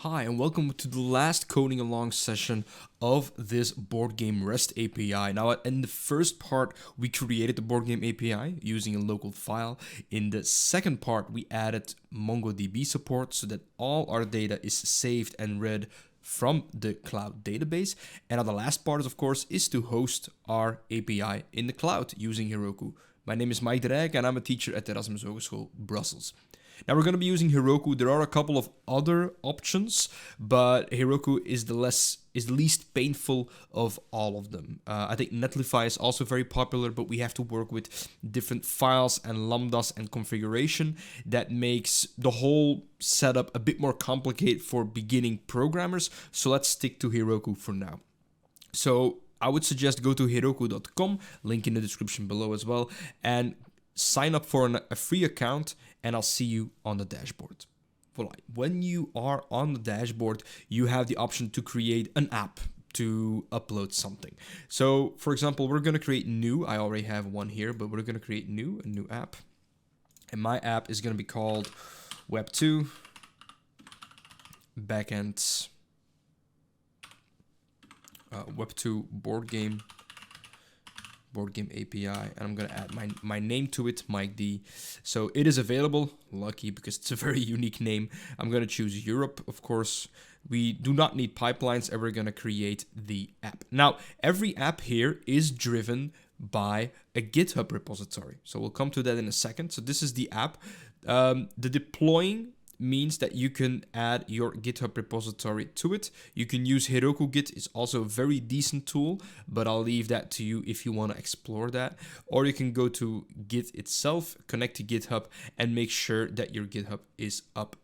Hi, and welcome to the last coding along session of this Boardgame REST API. Now, in the first part, we created the Boardgame API using a local file. In the second part, we added MongoDB support so that all our data is saved and read from the cloud database. And the last part, of course, is to host our API in the cloud using Heroku. My name is Mike Drijk, and I'm a teacher at Erasmus Hogeschool Brussels. Now we're going to be using Heroku. There are a couple of other options, but Heroku is the least painful of all of them. I think Netlify is also very popular, but we have to work with different files and lambdas and configuration that makes the whole setup a bit more complicated for beginning programmers. So let's stick to Heroku for now. So I would suggest go to heroku.com, link in the description below as well, and sign up for a free account, and I'll see you on the dashboard. When you are on the dashboard, you have the option to create an app to upload something. So, for example, we're going to create new. I already have one here, but we're going to create a new app. And my app is going to be called Web2 Backend Web2 Boardgame API, and I'm gonna add my name to it, Mike D. So it is available, lucky because it's a very unique name. I'm gonna choose Europe, of course. We do not need pipelines, and we're gonna create the app. Now, every app here is driven by a GitHub repository. So we'll come to that in a second. So this is the app. The deploying means that you can add your GitHub repository to it. You can use Heroku Git, it's also a very decent tool, but I'll leave that to you if you want to explore that. Or you can go to Git itself, connect to GitHub, and make sure that your GitHub is up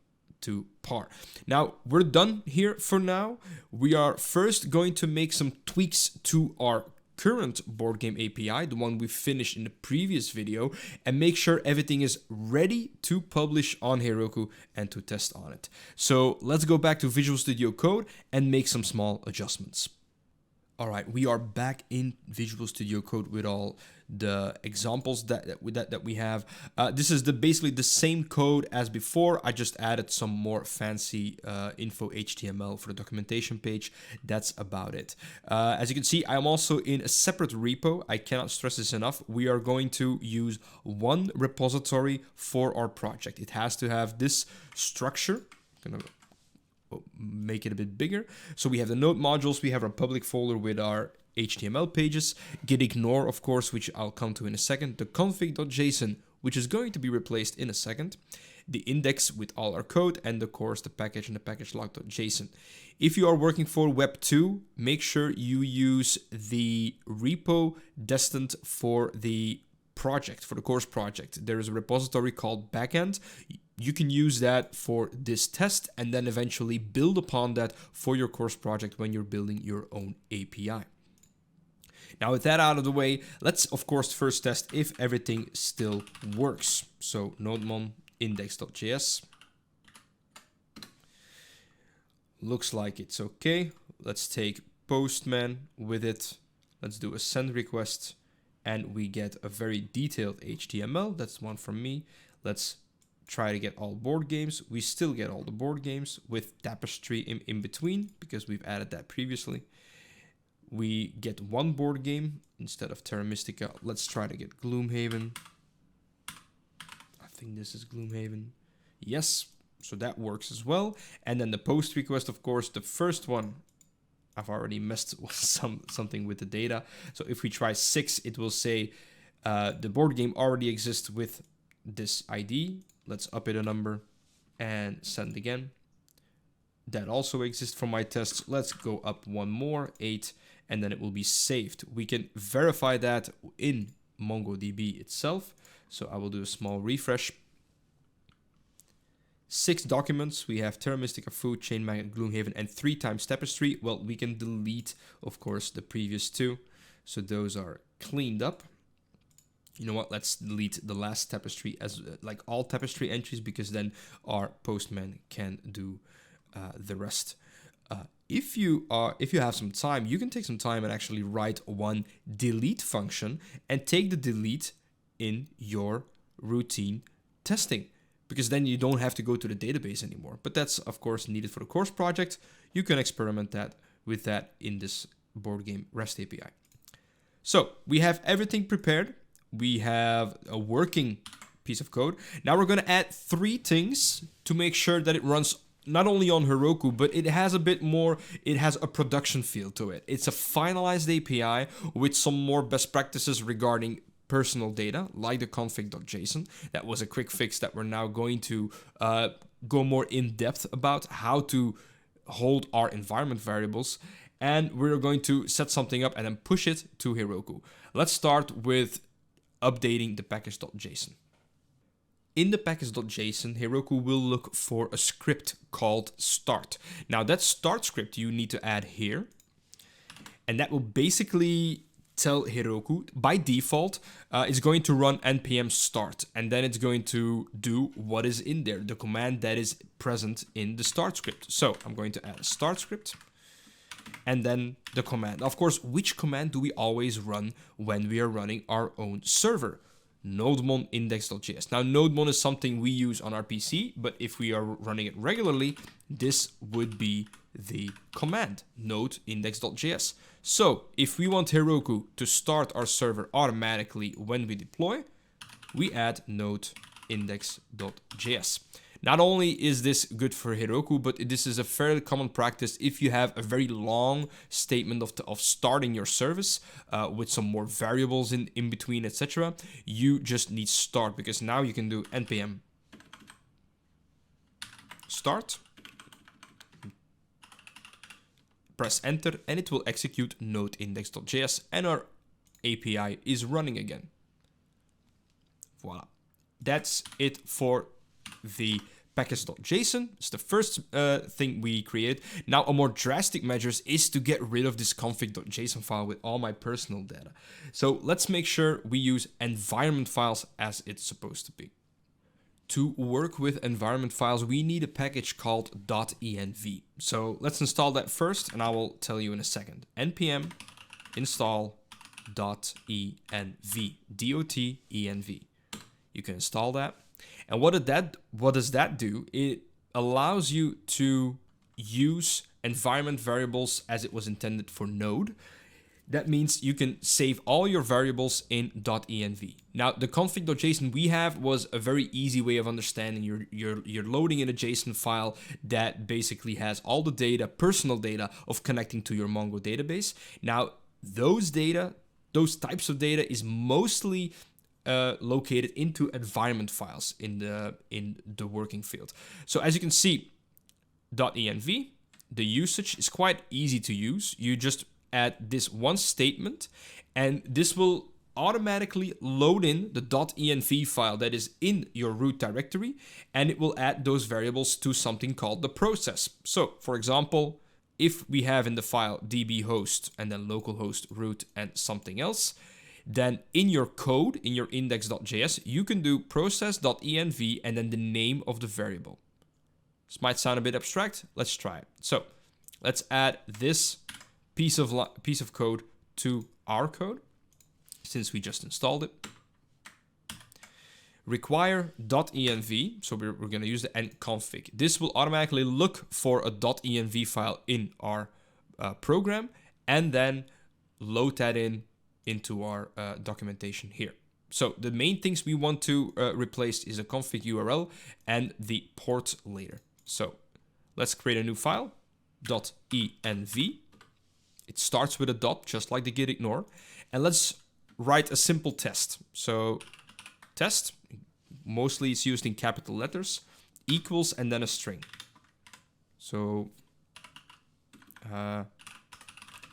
to par. Now, we're done here for now. We are first going to make some tweaks to our current Boardgame API, the one we finished in the previous video, and make sure everything is ready to publish on Heroku and to test on it. So let's go back to Visual Studio Code and make some small adjustments. All right, we are back in Visual Studio Code with all the examples that we have. This is basically the same code as before. I just added some more fancy info HTML for the documentation page. That's about it. As you can see, I'm also in a separate repo. I cannot stress this enough. We are going to use one repository for our project. It has to have this structure. I'm gonna make it a bit bigger. So we have the node modules, we have our public folder with our HTML pages, git ignore, of course, which I'll come to in a second, the config.json, which is going to be replaced in a second, the index with all our code, and of course the package and the package log.json. If you are working for Web2, make sure you use the repo destined for the project, for the course project. There is a repository called backend. You can use that for this test and then eventually build upon that for your course project when you're building your own API. Now, with that out of the way, let's of course first test if everything still works. So nodemon index.js. Looks like it's okay. Let's take Postman with it. Let's do a send request and we get a very detailed HTML. That's one from me. Let's try to get all board games. We still get all the board games with tapestry in between because we've added that previously. We get one board game instead of Terra Mystica. Let's try to get Gloomhaven. I think this is Gloomhaven. Yes, so that works as well. And then the post request, of course, the first one, I've already messed with something with the data. So if we try 6, it will say the board game already exists with this ID. Let's up it a number and send again. That also exists for my tests. Let's go up one more, 8, and then it will be saved. We can verify that in MongoDB itself. So I will do a small refresh. 6 documents. We have Terra Mystica, Food, Chain Magnet, Gloomhaven, and 3 times Tapestry. Well, we can delete, of course, the previous 2. So those are cleaned up. You know what, let's delete the last tapestry as like all tapestry entries because then our Postman can do the rest. If you have some time, you can take some time and actually write one delete function and take the delete in your routine testing. because then you don't have to go to the database anymore. But that's, of course, needed for the course project. You can experiment with that in this Boardgame REST API. So we have everything prepared. We have a working piece of code. Now we're going to add 3 things to make sure that it runs not only on Heroku, but it has a bit more, it has a production feel to it. It's a finalized API with some more best practices regarding personal data, like the config.json. That was a quick fix that we're now going to go more in depth about how to hold our environment variables. And we're going to set something up and then push it to Heroku. Let's start with updating the package.json. In the package.json, Heroku will look for a script called start. Now that start script you need to add here. And that will basically tell Heroku, by default, it's going to run npm start. And then it's going to do what is in there, the command that is present in the start script. So I'm going to add a start script. And then the command. Of course, which command do we always run when we are running our own server? Nodemon index.js. Now, Nodemon is something we use on our PC, but if we are running it regularly, this would be the command, node index.js. So if we want Heroku to start our server automatically when we deploy, we add node index.js. Not only is this good for Heroku, but this is a fairly common practice if you have a very long statement of starting your service with some more variables in between, etc. You just need start, because now you can do npm start, press enter, and it will execute node index.js, and our API is running again. Voila. That's it for the package.json. It's the first thing we create. Now, a more drastic measure is to get rid of this config.json file with all my personal data. So let's make sure we use environment files as it's supposed to be. To work with environment files, we need a package called .env. So let's install that first, and I will tell you in a second. npm install .env, .env. You can install that. And what does that do? It allows you to use environment variables as it was intended for Node. That means you can save all your variables in .env. Now, the config.json we have was a very easy way of understanding. You're loading in a JSON file that basically has all the data, personal data of connecting to your Mongo database. Now, those types of data is mostly located into environment files in the working field. So as you can see, .env, the usage is quite easy to use. You just add this one statement, and this will automatically load in the .env file that is in your root directory, and it will add those variables to something called the process. So for example, if we have in the file db host and then localhost root and something else, then in your code, in your index.js, you can do process.env and then the name of the variable. This might sound a bit abstract. Let's try it. So let's add this piece of code to our code, since we just installed it. Require .env, so we're going to use the enconfig. This will automatically look for a .env file in our program, and then load that into our documentation here. So the main things we want to replace is a config URL and the port later. So let's create a new file, .env. It starts with a dot, just like the git ignore. And let's write a simple test. So test, mostly it's used in capital letters, equals, and then a string. So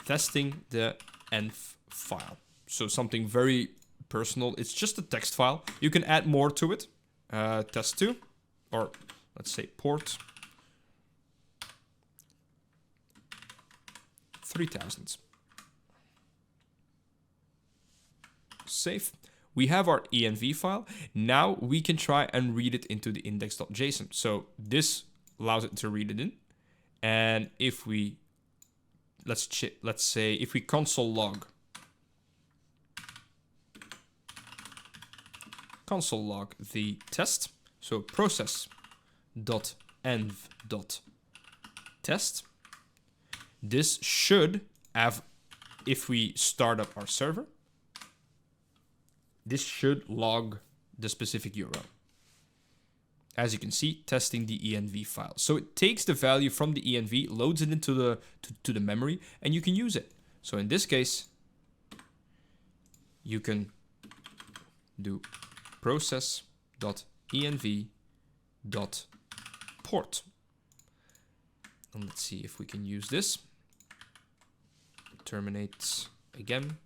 testing the env file. So something very personal. It's just a text file. You can add more to it. Test2, or let's say port 3000. Save. We have our env file. Now we can try and read it into the index.json. So this allows it to read it in. And if we, let's say if we console log the test. So process.env.test. This should have, if we start up our server, this should log the specific URL. As you can see, testing the env file. So it takes the value from the env, loads it into the to the memory, and you can use it. So in this case, you can do process.env.port. And let's see if we can use this. Terminate again.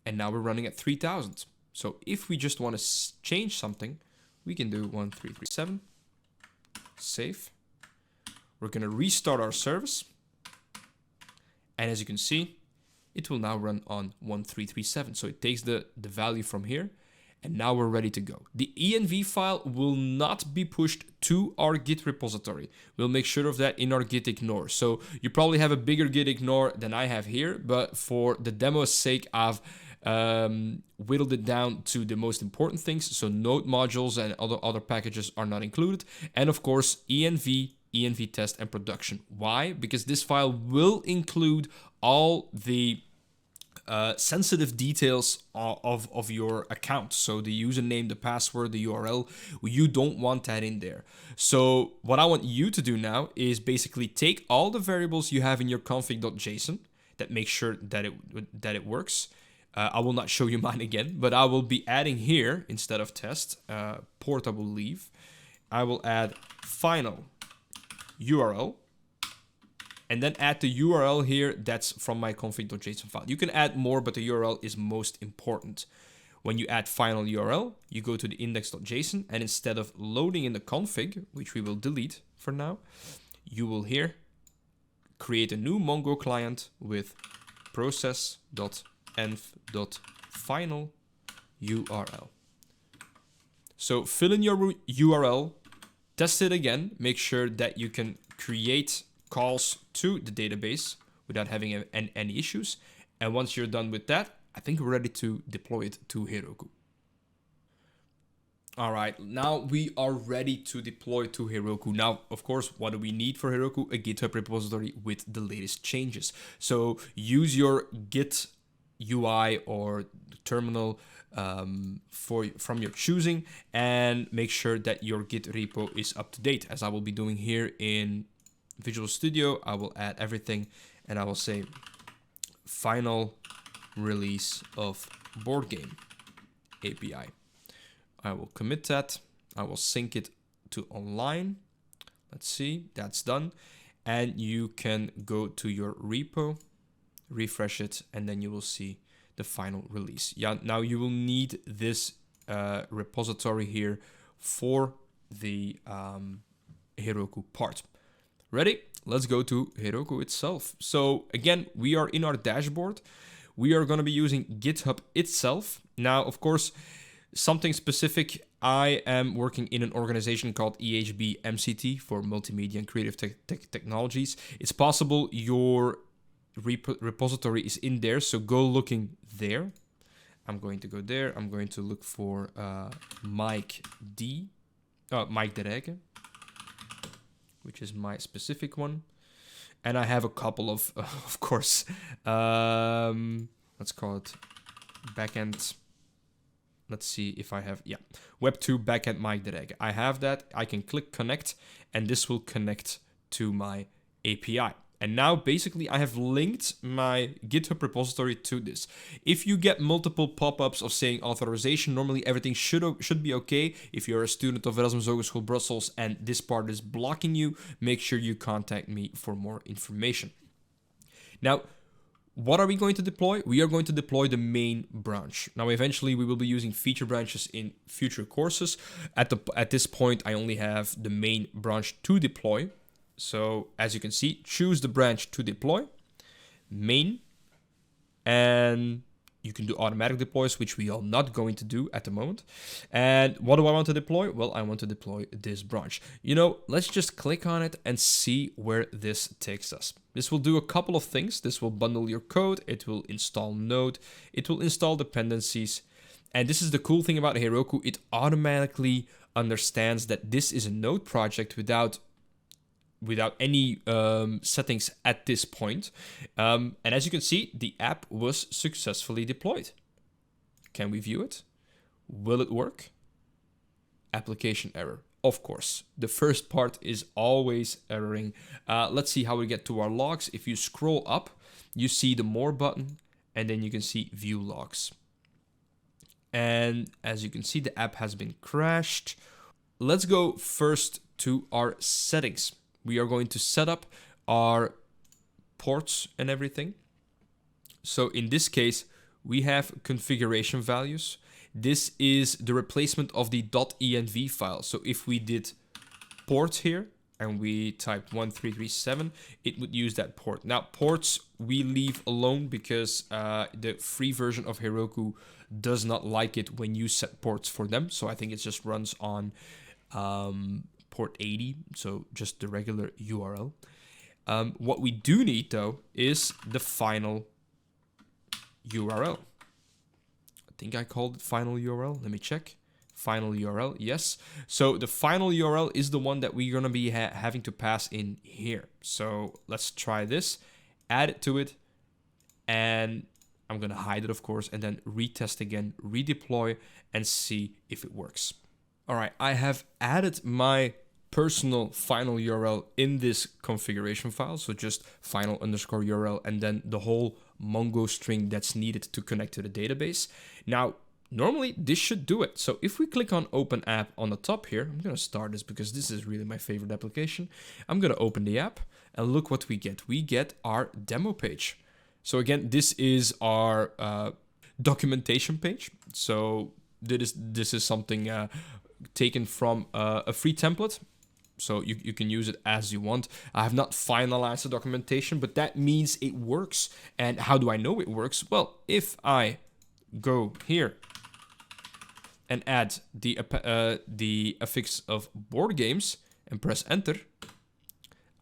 And now we're running at 3000. So if we just want to change something, we can do 1337, save. We're going to restart our service. And as you can see, it will now run on 1337. So it takes the value from here, and now we're ready to go. The env file will not be pushed to our Git repository. We'll make sure of that in our Git ignore. So you probably have a bigger Git ignore than I have here, but for the demo's sake, I've whittled it down to the most important things. So node modules and other packages are not included. And of course, env test and production. Why? Because this file will include all the sensitive details of your account. So the username, the password, the URL, you don't want that in there. So what I want you to do now is basically take all the variables you have in your config.json that make sure that it works. I will not show you mine again, but I will be adding here, instead of test, port I will leave. I will add final URL, and then add the URL here that's from my config.json file. You can add more, but the URL is most important. When you add final URL, you go to the index.json, and instead of loading in the config, which we will delete for now, you will here create a new Mongo client with process.env.final URL. So fill in your URL, test it again, make sure that you can create calls to the database without having any issues. And once you're done with that, I think we're ready to deploy it to Heroku. All right, now we are ready to deploy to Heroku. Now, of course, what do we need for Heroku? A GitHub repository with the latest changes. So use your Git UI or terminal from your choosing, and make sure that your Git repo is up to date. As I will be doing here in Visual Studio, I will add everything, and I will say final release of Boardgame API. I will commit that. I will sync it to online. Let's see, that's done. And you can go to your repo, refresh it, and then you will see the final release. Yeah, now you will need this repository here for the Heroku part. Ready? Let's go to Heroku itself. So again, we are in our dashboard. We are going to be using GitHub itself. Now, of course, something specific. I am working in an organization called EHB MCT for Multimedia and Creative Technologies. It's possible your repository is in there, so go looking there. I'm going to go there. I'm going to look for Mike de Rege, which is my specific one. And I have a couple of course, let's call it backend. Let's see if I have, yeah, Web2 backend Mike de Rege. I have that. I can click connect, and this will connect to my API. And now basically I have linked my GitHub repository to this. If you get multiple pop-ups of saying authorization, normally everything should be okay. If you're a student of Erasmus Hogeschool Brussels and this part is blocking you, make sure you contact me for more information. Now, what are we going to deploy? We are going to deploy the main branch. Now, eventually we will be using feature branches in future courses. At this point, I only have the main branch to deploy. So as you can see, choose the branch to deploy, main, and you can do automatic deploys, which we are not going to do at the moment. And what do I want to deploy? Well, I want to deploy this branch. You know, let's just click on it and see where this takes us. This will do a couple of things. This will bundle your code. It will install Node. It will install dependencies. And this is the cool thing about Heroku. It automatically understands that this is a node project without any settings at this point. And as you can see, the app was successfully deployed. Can we view it? Will it work? Application error. Of course, the first part is always erroring. Let's see how we get to our logs. If you scroll up, you see the more button, and then you can see view logs. And as you can see, the app has been crashed. Let's go first to our settings. We are going to set up our ports and everything. So in this case, we have configuration values. This is the replacement of the .env file. So if we did port here and we typed 1337, it would use that port. Now ports we leave alone because the free version of Heroku does not like it when you set ports for them. So I think it just runs on port 80, so just the regular URL. What we do need though is the final URL. I think I called it final URL. Let me check. Final URL, yes. So the final URL is the one that we're gonna be having to pass in here. So let's try this, add it to it, and I'm gonna hide it, of course, and then retest again, redeploy, and see if it works. All right, I have added my personal final URL in this configuration file. So just final underscore URL and then the whole Mongo string that's needed to connect to the database. Now, normally this should do it. So if we click on open app on the top here, I'm going to start this because this is really my favorite application. I'm going to open the app and look what we get. We get our demo page. So again, this is our documentation page. So this is something taken from a free template. So you can use it as you want. I have not finalized the documentation, but that means it works. And how do I know it works? Well, if I go here and add the affix of board games and press enter,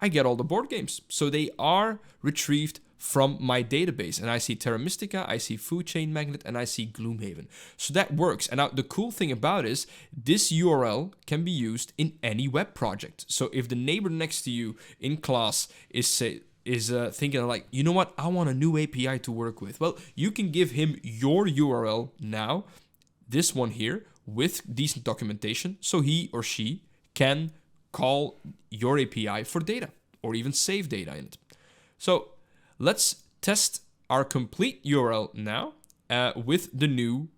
I get all the board games. So they are retrieved from my database, and I see Terra Mystica, I see Food Chain Magnet, and I see Gloomhaven. So that works. And now the cool thing about it is this URL can be used in any web project. So if the neighbor next to you in class is thinking like, you know what, I want a new API to work with. Well, you can give him your URL now, this one here, with decent documentation, so he or she can call your API for data or even save data in it. So let's test our complete URL now with the new,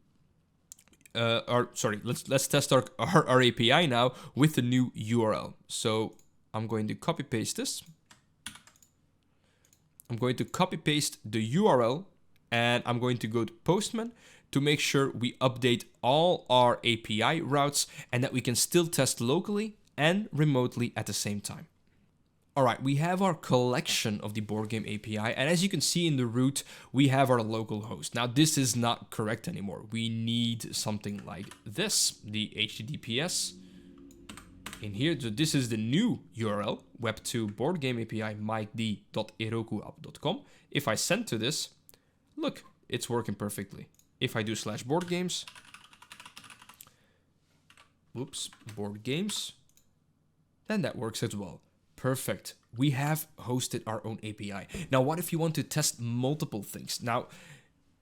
let's test our API now with the new URL. So I'm going to copy paste this. I'm going to copy paste the URL and I'm going to go to Postman to make sure we update all our API routes and that we can still test locally and remotely at the same time. All right, we have our collection of the Boardgame API, and as you can see in the root, we have our local host. Now, this is not correct anymore. We need something like this, the HTTPS in here. So this is the new URL, web2 Boardgame API miked.herokuapp.com. If I send to this, look, it's working perfectly. If I do /boardgames, board games, then that works as well. Perfect. We have hosted our own API. Now, what if you want to test multiple things? Now,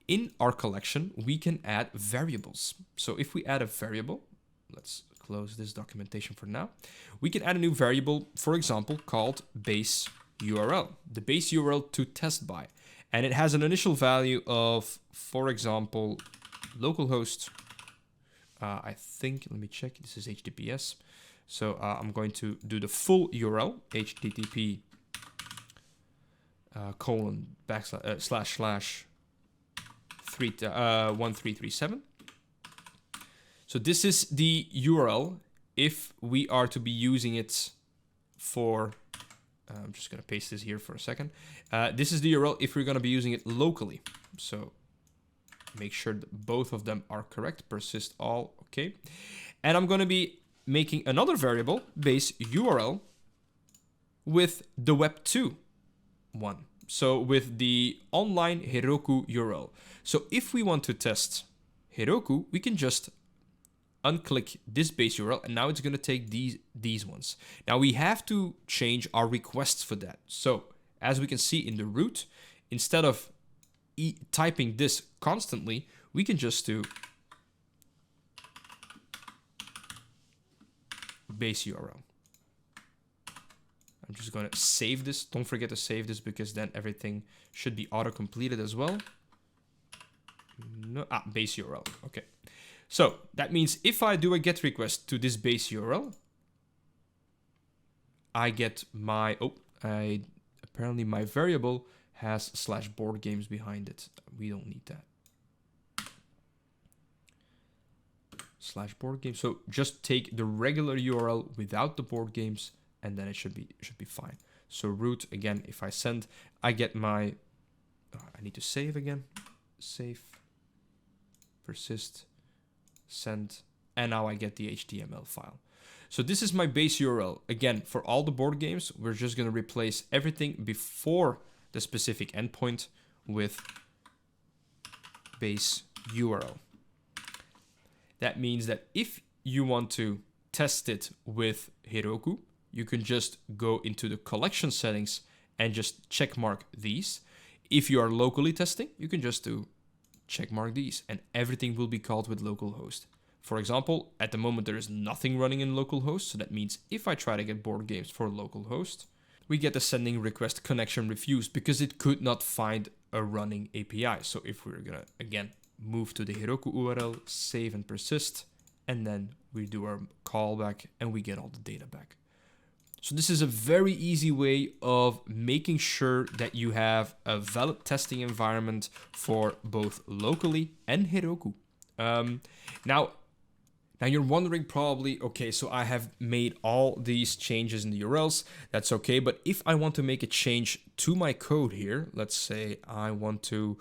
in our collection, we can add variables. So if we add a variable, let's close this documentation for now. We can add a new variable, for example, called base URL, the base URL to test by. And it has an initial value of, for example, localhost. I think, let me check, this is HTTPS. So I'm going to do the full URL, http //1337. So this is the URL if we are to be using it for, I'm just going to paste this here for a second. This is the URL if we're going to be using it locally. So make sure that both of them are correct, persist all, okay. And I'm going to be making another variable, base URL, with the web2 one. So with the online Heroku URL. So if we want to test Heroku, we can just unclick this base URL, and now it's going to take these ones. Now we have to change our requests for that. So as we can see in the root, instead of typing this constantly, we can just do base URL. I'm just going to save this. Don't forget to save this, because then everything should be auto-completed as well. No, base URL. Okay. So that means if I do a GET request to this base URL, I get my, apparently my variable has /boardgames behind it. We don't need that. /boardgames. So just take the regular URL without the board games, and then it should be fine. So root, again, if I send, I get my, I need to save again. Save, persist, send, and now I get the HTML file. So this is my base URL. Again, for all the board games, we're just going to replace everything before the specific endpoint with base URL. That means that if you want to test it with Heroku, you can just go into the collection settings and just check mark these. If you are locally testing, you can just do check mark these, and everything will be called with localhost. For example, at the moment there is nothing running in localhost, so that means if I try to get board games for localhost, we get the sending request connection refused because it could not find a running API. So if we're gonna again move to the Heroku URL, save and persist, and then we do our callback and we get all the data back. So this is a very easy way of making sure that you have a valid testing environment for both locally and Heroku. Now you're wondering probably, okay, so I have made all these changes in the URLs. That's okay, but if I want to make a change to my code here, let's say I want to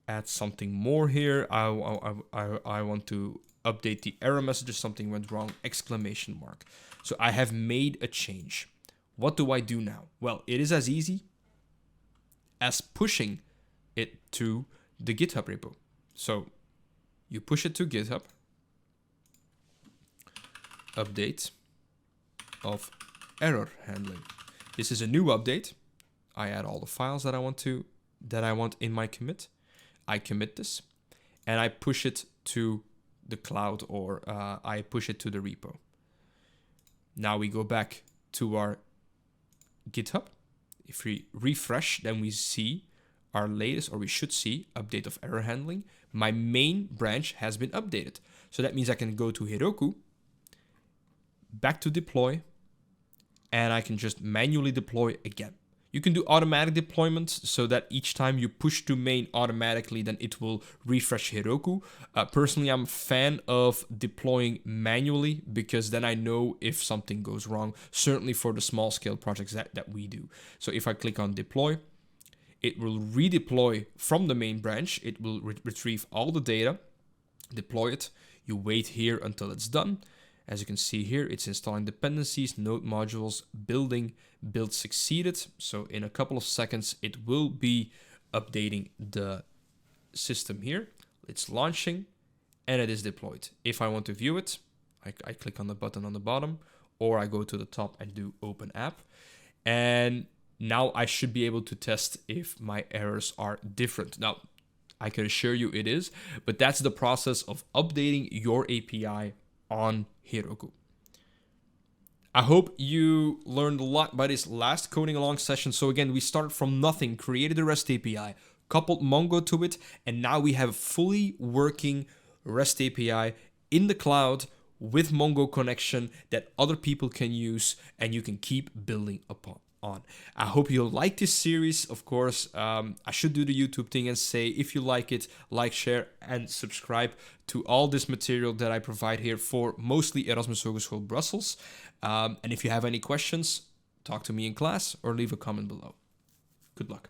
add something more here. I want to update the error message if something went wrong, ! So I have made a change. What do I do now? Well, it is as easy as pushing it to the GitHub repo. So you push it to GitHub, update of error handling. This is a new update. I add all the files that I want in my commit. I commit this and I push it to the cloud, or I push it to the repo. Now we go back to our GitHub. If we refresh, then we see our latest, or we should see, update of error handling. My main branch has been updated. So that means I can go to Heroku, back to deploy, and I can just manually deploy again. You can do automatic deployments so that each time you push to main automatically, then it will refresh Heroku. Personally, I'm a fan of deploying manually because then I know if something goes wrong, certainly for the small scale projects that we do. So if I click on deploy, it will redeploy from the main branch. It will retrieve all the data, deploy it. You wait here until it's done. As you can see here, it's installing dependencies, node modules, building, build succeeded. So in a couple of seconds, it will be updating the system here. It's launching and it is deployed. If I want to view it, I click on the button on the bottom, or I go to the top and do open app. And now I should be able to test if my errors are different. Now, I can assure you it is, but that's the process of updating your API on Heroku. I hope you learned a lot by this last coding along session. So again, we started from nothing, created a REST API, coupled Mongo to it, and now we have a fully working REST API in the cloud with Mongo connection that other people can use and you can keep building upon. I hope you like this series. Of course, I should do the YouTube thing and say, if you like it, like, share, and subscribe to all this material that I provide here for mostly Erasmus Hogeschool Brussels. And if you have any questions, talk to me in class or leave a comment below. Good luck.